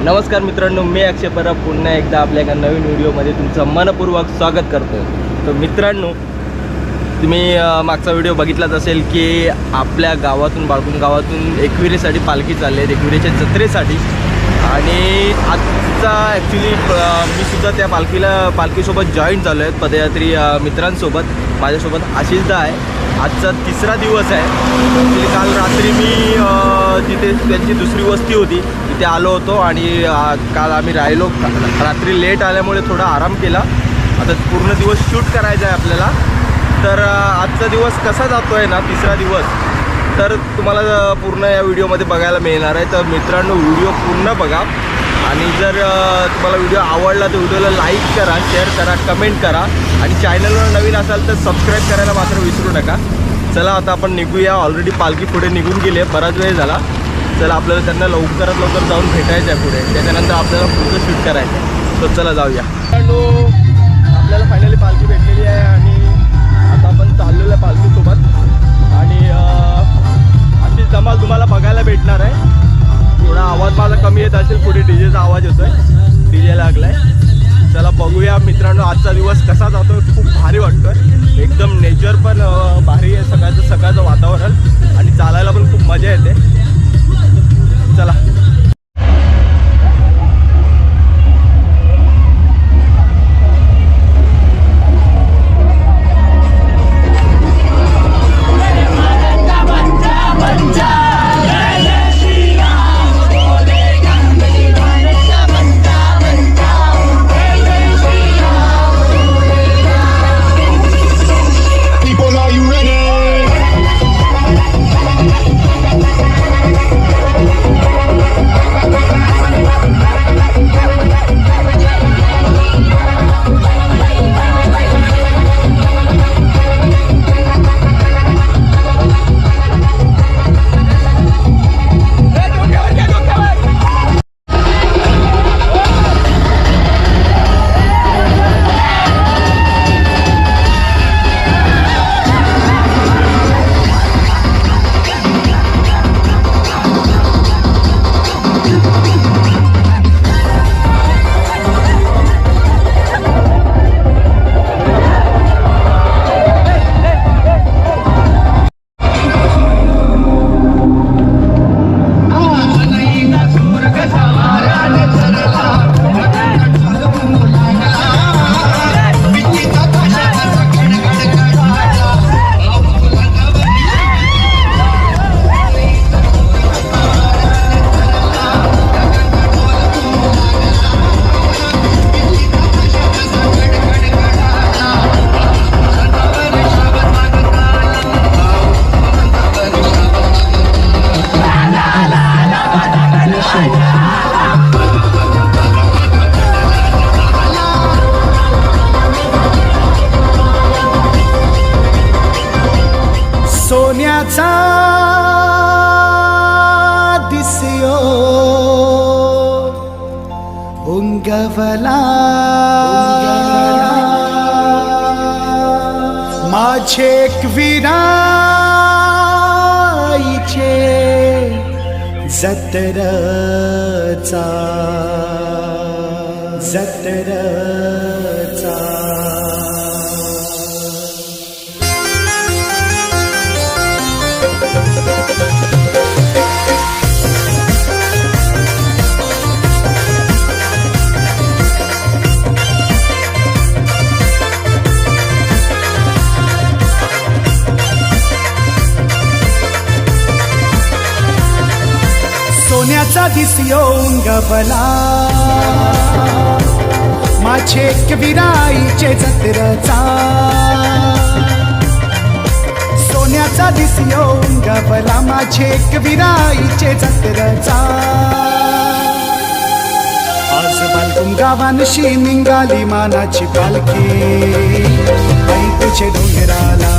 नमस्कार मित्रांनो, मी अक्षय परब पुन्हा एकदा आपल्या एका नवीन व्हिडिओमध्ये तुमचं मनपूर्वक स्वागत करतो. तर मित्रांनो, तुम्ही मागचा व्हिडिओ बघितलाच असेल की आपल्या गावातून बाळकुंड गावातून एकविरेसाठी पालखी चालली आहे, एकविरेच्या जत्रेसाठी. आणि आजचा ॲक्च्युली मी सुद्धा त्या पालखीसोबत जॉईन झालो आहे, पदयात्री मित्रांसोबत. माझ्यासोबत आशिषदा आहे. आजचा तिसरा दिवस आहे. ॲक्च्युली काल रात्री मी जिथे त्यांची दुसरी वस्ती होती तिथे आलो होतो आणि काल आम्ही राहिलो. रात्री लेट आल्यामुळे थोडा आराम केला. आता पूर्ण दिवस शूट करायचा आहे आपल्याला. तर आजचा दिवस कसा जातो आहे ना, तिसरा दिवस, तर तुम्हाला पूर्ण या व्हिडिओमध्ये बघायला मिळणार आहे. तर मित्रांनो, व्हिडिओ पूर्ण बघा. आणि जर तुम्हाला व्हिडिओ आवडला तर व्हिडिओला लाईक करा, शेअर करा, कमेंट करा. आणि चॅनलवर नवीन असाल तर सबस्क्राईब करायला मात्र विसरू नका. चला आता आपण निघूया. ऑलरेडी पालखी पुढे निघून गेली आहे, बराच वेळ झाला. चला आपल्याला त्यांना लवकरात लवकर जाऊन भेटायचं आहे पुढे. त्याच्यानंतर आपल्याला पुढचं शूट करायचं आहे. तर चला जाऊया. आपल्याला फायनली पालखी भेटलेली आहे आणि आता आपण चाललेलो आहे पालखीसोबत. आणि अशीच धमाल तुम्हाला बघायला भेटणार आहे. थोडा आवाज माझा कमी येत असेल, पुढे डीजेचा आवाज येतोय, डीजे लागलाय. चला बघूया मित्रांनो, आजचा दिवस कसा जातोय. खूप भारी वाटतोय, एकदम नेचर पण भारी आहे. सकाळचं वातावरण आणि चालायला पण खूप मजा येते. चला सोन्याचा दिसयो उंगवला माझे एकविराईचे जत्रचा सोन्याचा दिसयो उंगवला माझे एकविराईचे जत्रचा. सोन्याचा दिसयो उंगवला माझे एकविराईचे जत्रचा. आज बाळकुंड गावानशी निघाली मानाची पालखी, आई तुझे डोंगराला.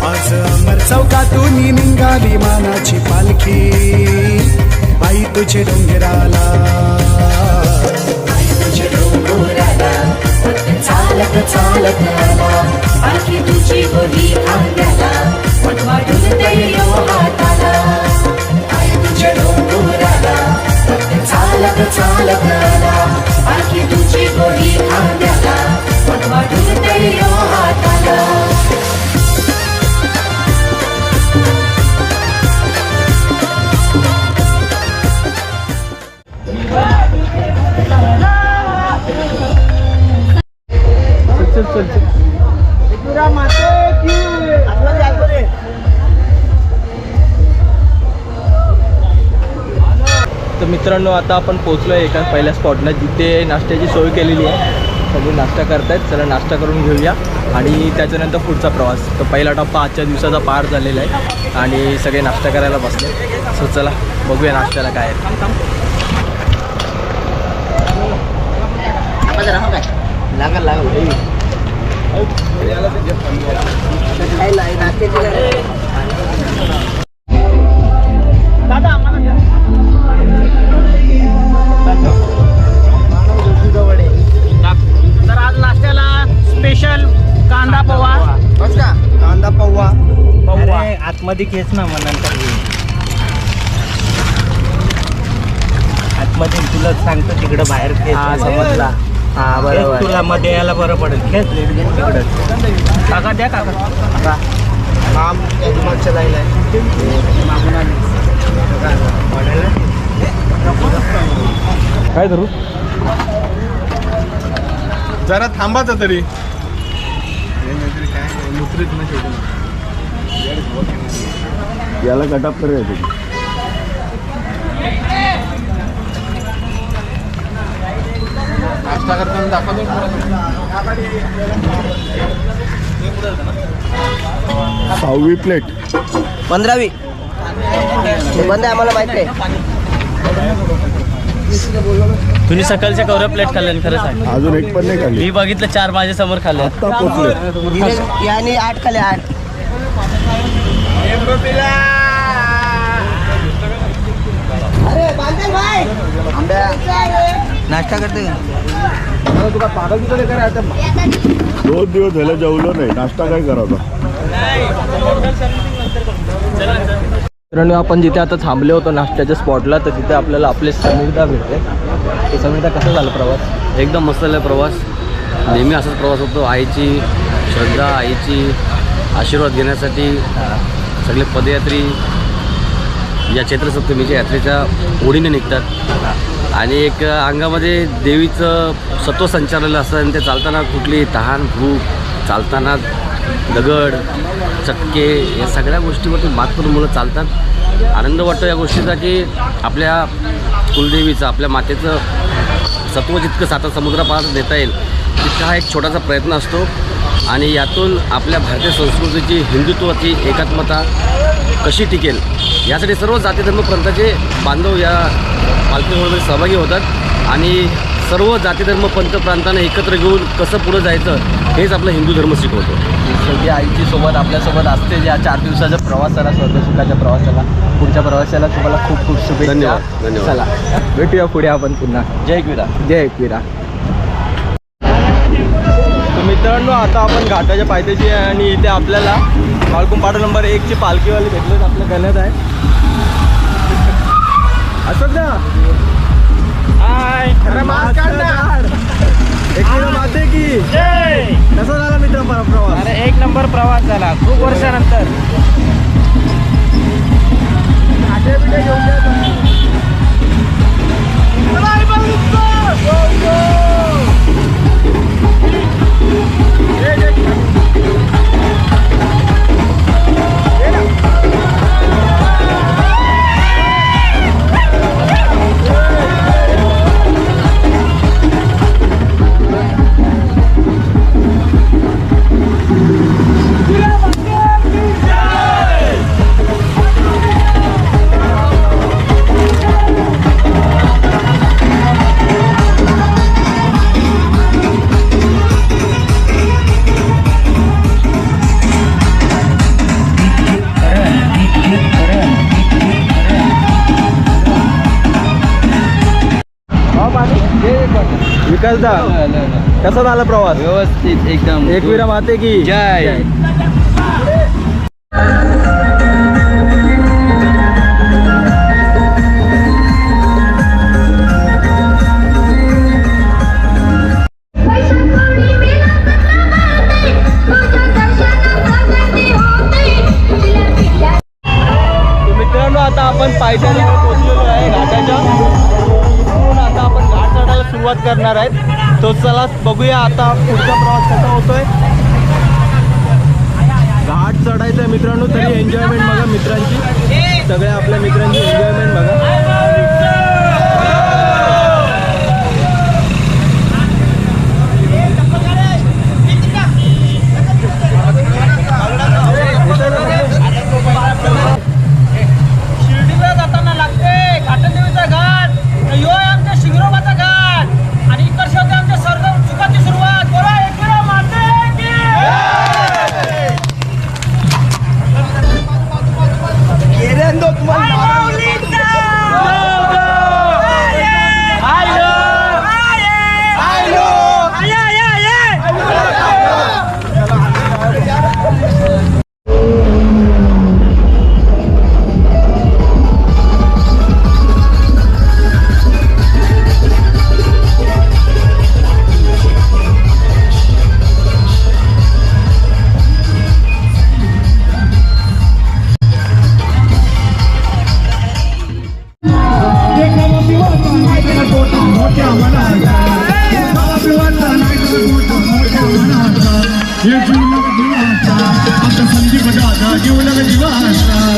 आज अमर चौकातून निघाली मानाची पालखी, आई तुझे डोंगराला. आई तुझे डोंगराला चालत चालत आला, पालखी तुझी बोली खांद्याला, वाटून दैव हाताला. आई तुझे डोंगराला चालत मित्रांनो आता आपण पोहोचलो आहे एका पहिल्या स्पॉटला जिथे नाश्त्याची सोय केलेली आहे. सगळे नाश्ता करतायत. चला नाश्ता करून घेऊया आणि त्याच्यानंतर पुढचा प्रवास. तर पहिला टप्पा आजच्या दिवसाचा पार झालेला आहे आणि सगळे नाश्ता करायला बसले. सो चला बघूया नाश्त्याला काय आहे. तर आज नाश्त्याला स्पेशल कांदा पोहा. कांदा पौवा अरे आतमध्ये खेच ना मग नंतर आतमध्ये तुला सांगतो तिकडं बाहेर खेच. समजला. हा खेच बरोबर. तुला मध्ये यायला बरं पडेल. खेच तिकडं काका द्या काका. काय करू जरा थांबाचा तरी. याला कटाप करायचं. नाश्ता करताना दाखवतो. 6वी प्लेट 15वी बंद आहे आम्हाला माहिती आहे. तुम्ही सकाळच्या कवऱ्या प्लेट खाल्ल्या खरं सांग. अजून एक पण नाही खाल्ली. मी बघितलं 4 माझ्यासमोर खाल्ल्या. आता पोचले यानी 8 खाले 8. अरे बांधल भाई नाश्ता करते का? तुला पागल तिकडे करायचं. 2 दिवस झाले जेवलो नाही. नाश्ता काय करायचा? मित्रांनो आपण जिथे आता थांबले होतो नाश्त्याच्या स्पॉटला तर तिथे आपल्याला आपले समीरदा भेटते. ते समीरदा कसा झाला प्रवास? एकदम मस्त झाला प्रवास. नेहमी असाच प्रवास होतो. आईची श्रद्धा, आईची आशीर्वाद घेण्यासाठी सगळे पदयात्री या चैत्रसप्तमीच्या यात्रेच्या ओढीने निघतात आणि एक अंगामध्ये देवीचं सत्व संचारलेलं असतं आणि ते चालताना कुठली तहान भूक, चालताना दगड चटके या सगळ्या गोष्टीवरती मात करून मुलं चालतात. आनंद वाटतो या गोष्टीचा की आपल्या कुलदेवीचं, आपल्या मातेचं सत्व जितकं साता समुद्रापार देता येईल तितका हा एक छोटासा प्रयत्न असतो आणि यातून आपल्या भारतीय संस्कृतीची, हिंदुत्वाची एकात्मता कशी टिकेल यासाठी सर्व जाती धर्मपंथाचे बांधव या पालखी सोहळ्यामध्ये सहभागी होतात आणि सर्व जाती धर्म पंथ प्रांतांना एकत्र घेऊन कसं पुढं जायचं हेच आपला हिंदू धर्म शिकवतो. शेवटी आईची सोबत आपल्यासोबत असते या 4 दिवसाच्या प्रवासाला, स्वर्गसुखाच्या प्रवासाला. पुढच्या प्रवासाला तुम्हाला खूप खूप शुभेच्छा. धन्यवाद, धन्यवाद. चला भेटूया पुढे आपण पुन्हा. जय एकविरा. जय एकविरा. तर मित्रांनो आता आपण घाटाच्या पायथ्याशी आहे आणि इथे आपल्याला मालकुंपाडा नंबर 1ची पालखीवाली भेटलेत. आपल्या गण्यात आहे असंच ना. एकविरा माते की कसा झाला मित्र प्रवास? अरे 1 नंबर प्रवास झाला खूप वर्षानंतर. विकासदा कसा झाला प्रवास? व्यवस्थित एकदम. एकविरा माते की जय. मित्रांनो आता आपण पायथ्याला पोहोचलेलो आहे घाटाच्या. आता आपण घाट चढायला सुरुवात करणार आहेत. तो चला बघूया आता पुढचा प्रवास कसा होतोय. घाट चढायचं आहे मित्रांनो. तरी एन्जॉयमेंट बघा मित्रांची, सगळ्या आपल्या मित्रांची एन्जॉयमेंट बघा. घेऊन दिवासा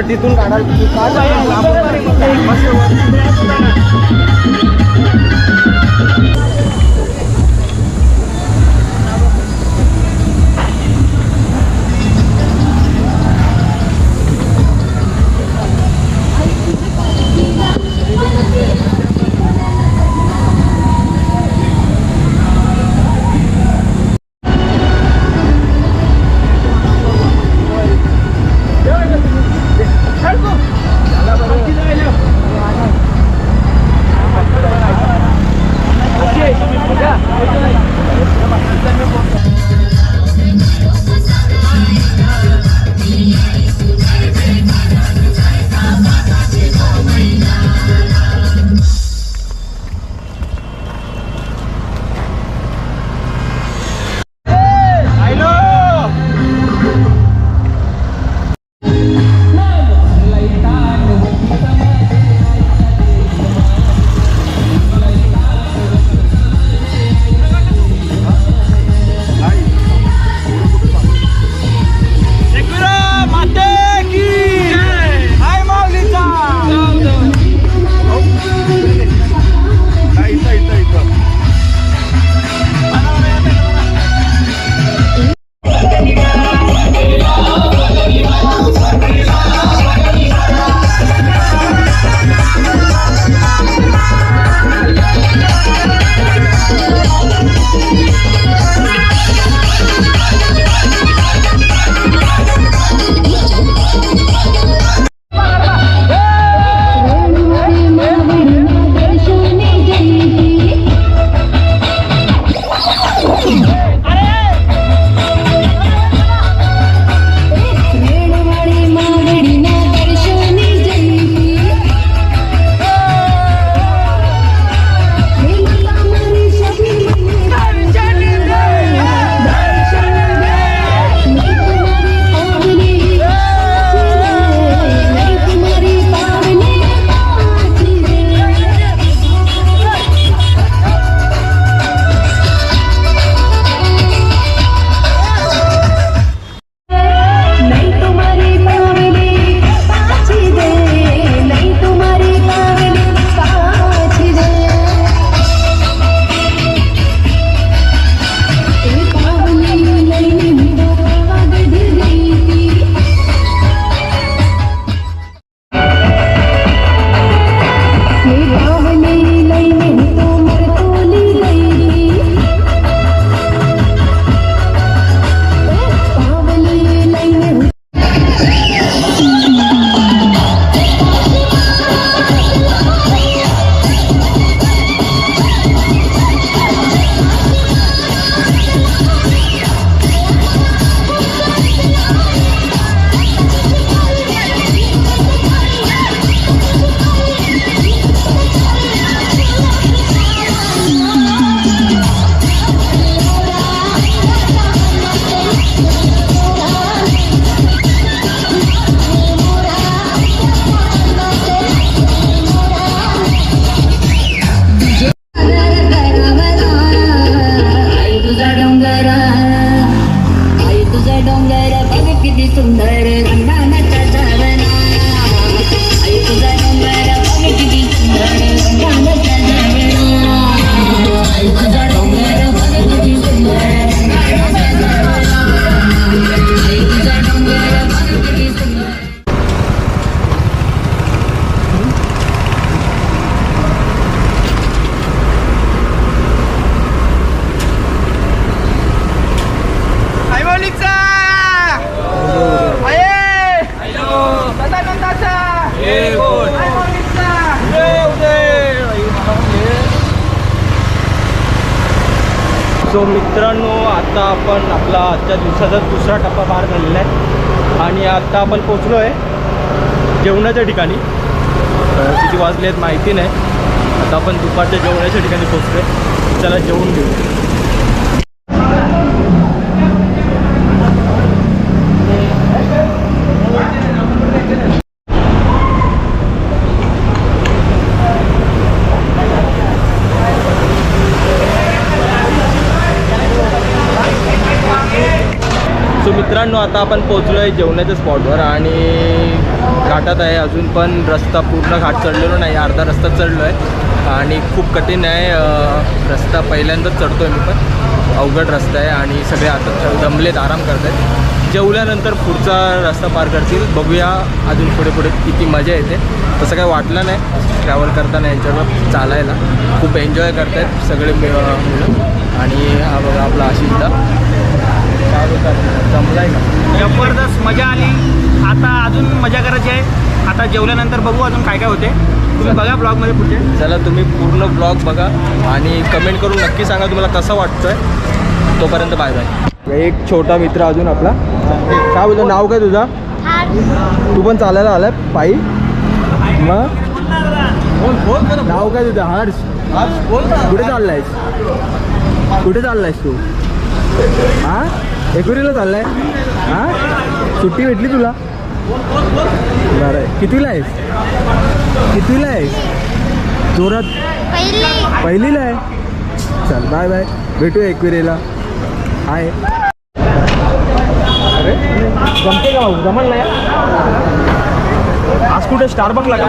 तिथून सो मित्रांनो, आता आपण आपला आजच्या दिवसाचा दुसरा टप्पा पार झालेला आहे आणि आता आपण पोचलो आहे जेवणाच्या ठिकाणी. किती वाजले आहेत माहिती नाही. आता आपण दुपारच्या जेवणाच्या ठिकाणी पोचलो आहे. चला जेवून घेऊ. सो मित्रांनो, आता आपण पोचलो आहे जेवणाच्या स्पॉटवर आणि घाटात आहे. अजून पण रस्ता पूर्ण घाट चढलेलो नाही, अर्धा रस्ता चढलो आहे आणि खूप कठीण आहे रस्ता. पहिल्यांदाच चढतो आहे मी पण. अवघड रस्ता आहे आणि सगळे आता दमलेत, आराम करत आहेत. जेवल्यानंतर पुढचा रस्ता पार करतील. बघूया अजून पुढे पुढे किती मजा येते. तसं काही वाटलं नाही ट्रॅव्हल करताना यांच्यावर चालायला. खूप एन्जॉय करत आहेत सगळे मुलं. आणि हा बघा आपला आशिषदा काय बोलतात, जमला आहे का? जबरदस्त मजा आली. आता अजून मजा करायची आहे. आता जेवल्यानंतर बघू अजून काय काय होते. तुम्ही बघा ब्लॉगमध्ये पुढे. चला तुम्ही पूर्ण ब्लॉग बघा आणि कमेंट करून नक्की सांगा तुम्हाला कसं वाटतंय. तोपर्यंत बाय बाय. एक छोटा मित्र अजून आपला. काय बोलतो, नाव काय तुझा? तू पण चालायला आलाय पायी? मग नाव काय तुझं? हर्ष. कुठे चाललायस? कुठे चाललायस तू? हां, एकुरीला चाललाय? हां, सुट्टी भेटली तुला? बरं आहे. कितवीला आहेस? कितवीला आहेस? जोरात पहिलीला आहे. चल बाय बाय, भेटूया एकविरेला. हाय. अरे जमते का भाऊ? जमल नाही आज कुठे स्टारबक्सला का?